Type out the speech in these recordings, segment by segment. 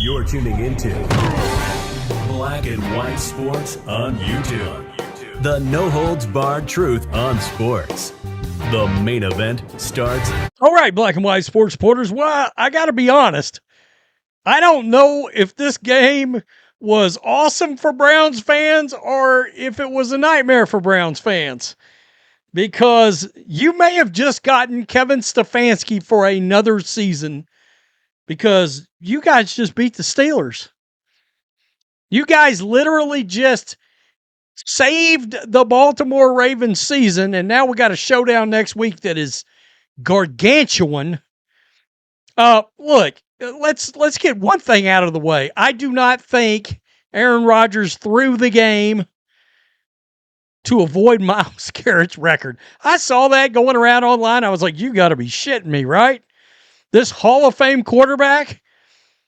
You're tuning into Black and White Sports on YouTube. The no-holds-barred truth on sports. The main event starts. All right, Black and White Sports supporters. Well, I got to be honest. I don't know if this game was awesome for Browns fans or if it was a nightmare for Browns fans. Because you may have just gotten Kevin Stefanski for another season because you guys just beat the Steelers. You guys literally just saved the Baltimore Ravens season, and now we got a showdown next week that is gargantuan. Look, let's get one thing out of the way. I do not think Aaron Rodgers threw the game to avoid Myles Garrett's record. I saw that going around online. I was like, you got to be shitting me, right? This Hall of Fame quarterback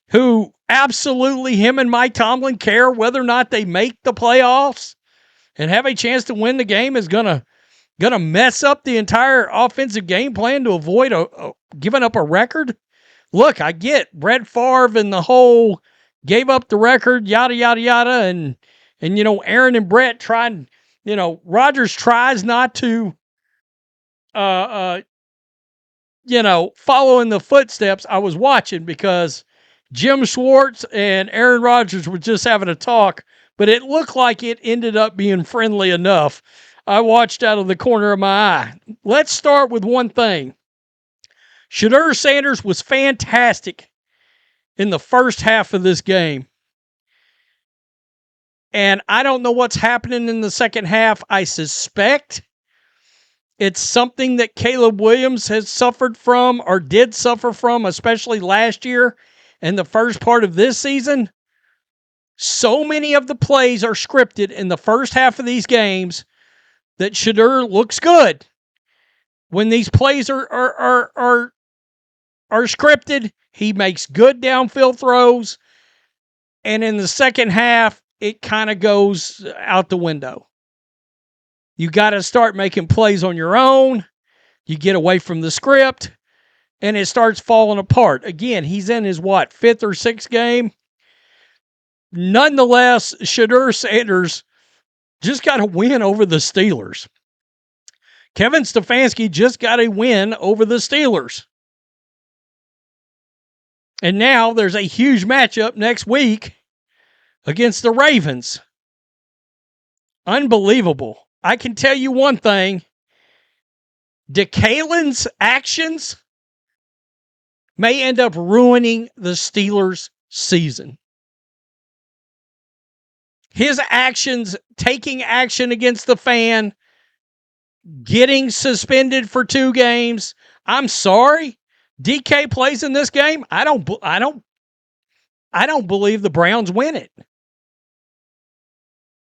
who absolutely him and Mike Tomlin care whether or not they make the playoffs and have a chance to win the game is gonna mess up the entire offensive game plan to avoid giving up a record. Look, I get Brett Favre and the whole gave up the record, yada, yada, yada. And Aaron and Brett tried, Rodgers tries not to, follow in the footsteps. I was watching because Jim Schwartz and Aaron Rodgers were just having a talk, but it looked like it ended up being friendly enough. I watched out of the corner of my eye. Let's start with one thing. SHEDEUR Sanders was fantastic in the first half of this game. And I don't know what's happening in the second half. I suspect it's something that Caleb Williams has suffered from or did suffer from, especially last year and the first part of this season. So many of the plays are scripted in the first half of these games that SHEDEUR looks good. When these plays are scripted, he makes good downfield throws. And in the second half, it kind of goes out the window. You got to start making plays on your own. You get away from the script, and it starts falling apart. Again, he's in his, fifth or sixth game? Nonetheless, SHEDEUR Sanders just got a win over the Steelers. Kevin Stefanski just got a win over the Steelers. And now there's a huge matchup next week against the Ravens. Unbelievable. I can tell you one thing. DeKalen's actions may end up ruining the Steelers' season. His actions, taking action against the fan, getting suspended for 2 games. I'm sorry. DK plays in this game. I don't believe the Browns win it.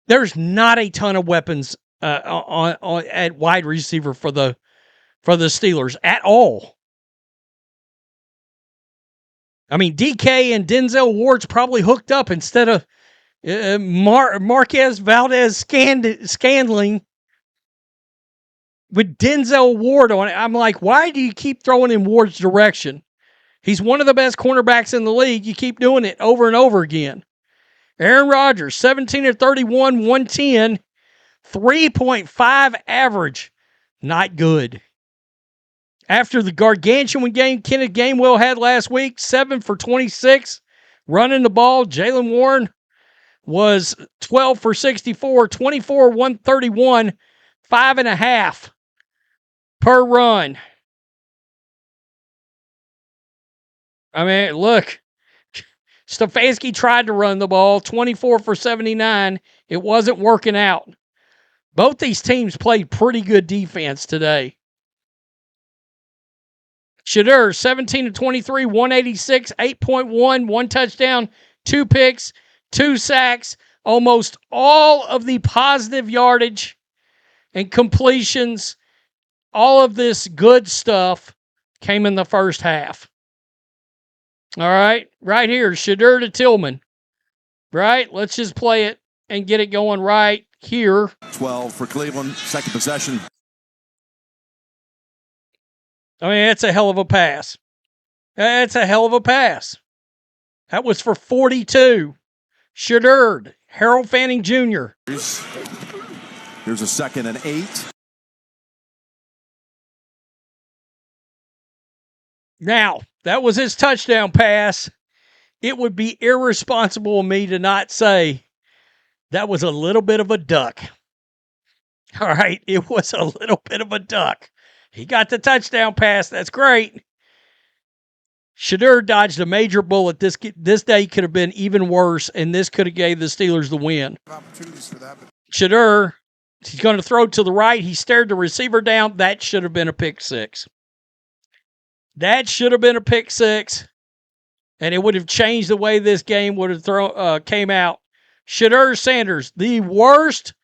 There's not a ton of weapons at wide receiver for the Steelers at all. I mean, DK and Denzel Ward's probably hooked up instead of Marquez Valdez-Scantling with Denzel Ward on it. I'm like, why do you keep throwing in Ward's direction? He's one of the best cornerbacks in the league. You keep doing it over and over again. Aaron Rodgers, 17 of 31, 110, 3.5 average. Not good. After the gargantuan game Kenneth Gainwell had last week, 7 for 26, running the ball. Jaylen Warren was 12 for 64, 24, 131, 5.5 per run. I mean, look, Stefanski tried to run the ball, 24 for 79. It wasn't working out. Both these teams played pretty good defense today. SHEDEUR, 17 of 23, 186, 8.1, 1 touchdown, 2 picks, 2 sacks. Almost all of the positive yardage and completions, all of this good stuff came in the first half. All right, right here, SHEDEUR to Tillman. Right, let's just play it and get it going right here. 12 for Cleveland, second possession. I mean, it's a hell of a pass. It's a hell of a pass. That was for 42. SHEDEUR, Harold Fanning Jr. Here's a 2nd and 8. Now, that was his touchdown pass. It would be irresponsible of me to not say that was a little bit of a duck. All right, it was a little bit of a duck. He got the touchdown pass. That's great. SHEDEUR dodged a major bullet. This day could have been even worse, and this could have gave the Steelers the win. SHEDEUR, he's going to throw to the right. He stared the receiver down. That should have been a pick six. That should have been a pick six, and it would have changed the way this game would have came out. SHEDEUR Sanders, the worst,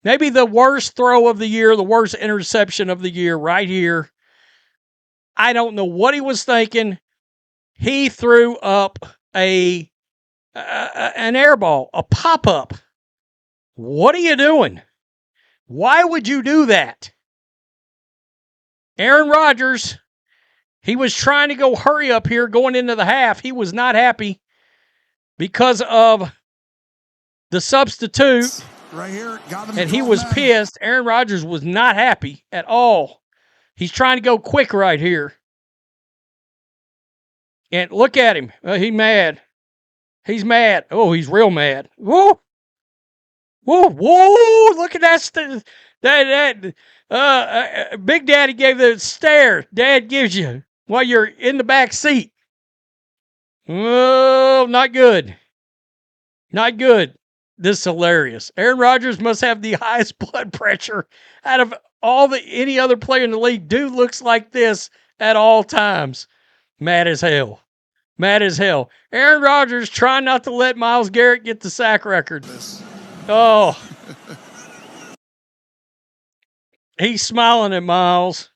maybe the worst throw of the year, the worst interception of the year right here. I don't know what he was thinking. He threw up an air ball, a pop-up. What are you doing? Why would you do that? Aaron Rodgers, he was trying to go hurry up here going into the half. He was not happy because of the substitute. Right here, got him, and he was pissed. Aaron Rodgers was not happy at all. He's trying to go quick right here. And look at him. He's mad. He's mad. Oh, he's real mad. Whoa. Whoa, whoa. Look at that. Big Daddy gave the stare Dad gives you while you're in the back seat. Oh, not good. Not good. This is hilarious. Aaron Rodgers must have the highest blood pressure out of any other player in the league. Dude looks like this at all times. Mad as hell. Mad as hell. Aaron Rodgers trying not to let Myles Garrett get the sack record. Oh. He's smiling at Myles.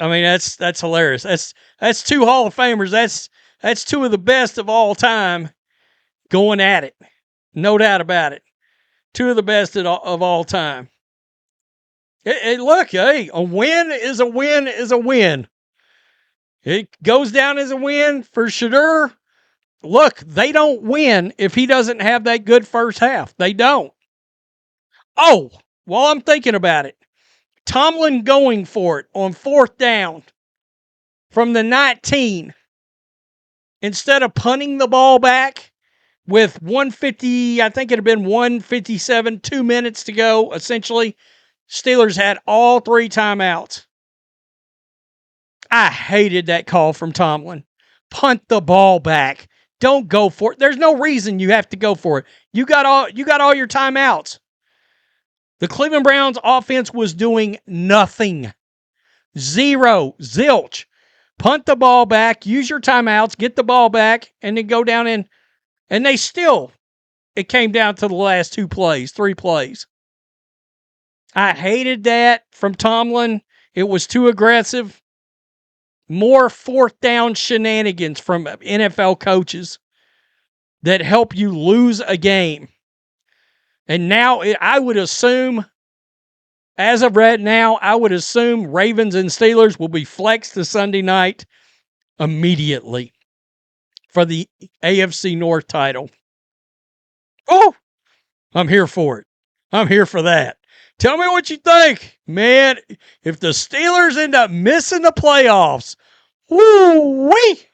I mean, that's hilarious. That's two Hall of Famers. That's two of the best of all time going at it. No doubt about it. Two of the best of all time. Look, hey, a win is a win is a win. It goes down as a win for SHEDEUR. Look, they don't win if he doesn't have that good first half. They don't. Oh, while I'm thinking about it, Tomlin going for it on 4th down from the 19. Instead of punting the ball back with 150, I think it had been 157, 2 minutes to go, essentially. Steelers had all 3 timeouts. I hated that call from Tomlin. Punt the ball back. Don't go for it. There's no reason you have to go for it. You got all your timeouts. The Cleveland Browns offense was doing nothing. Zero. Zilch. Punt the ball back. Use your timeouts. Get the ball back. And then go down in. And they still, it came down to the last 3 plays. I hated that from Tomlin. It was too aggressive. More 4th down shenanigans from NFL coaches that help you lose a game. And now I would assume, as of right now, I would assume Ravens and Steelers will be flexed to Sunday night immediately for the AFC North title. Oh, I'm here for it. I'm here for that. Tell me what you think. Man, if the Steelers end up missing the playoffs, woo-wee,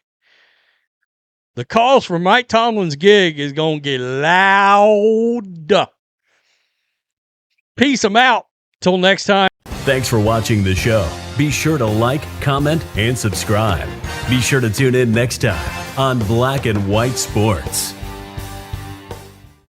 the calls for Mike Tomlin's gig is going to get loud. Peace. I'm out. Till next time. Thanks for watching the show. Be sure to like, comment, and subscribe. Be sure to tune in next time on Black and White Sports.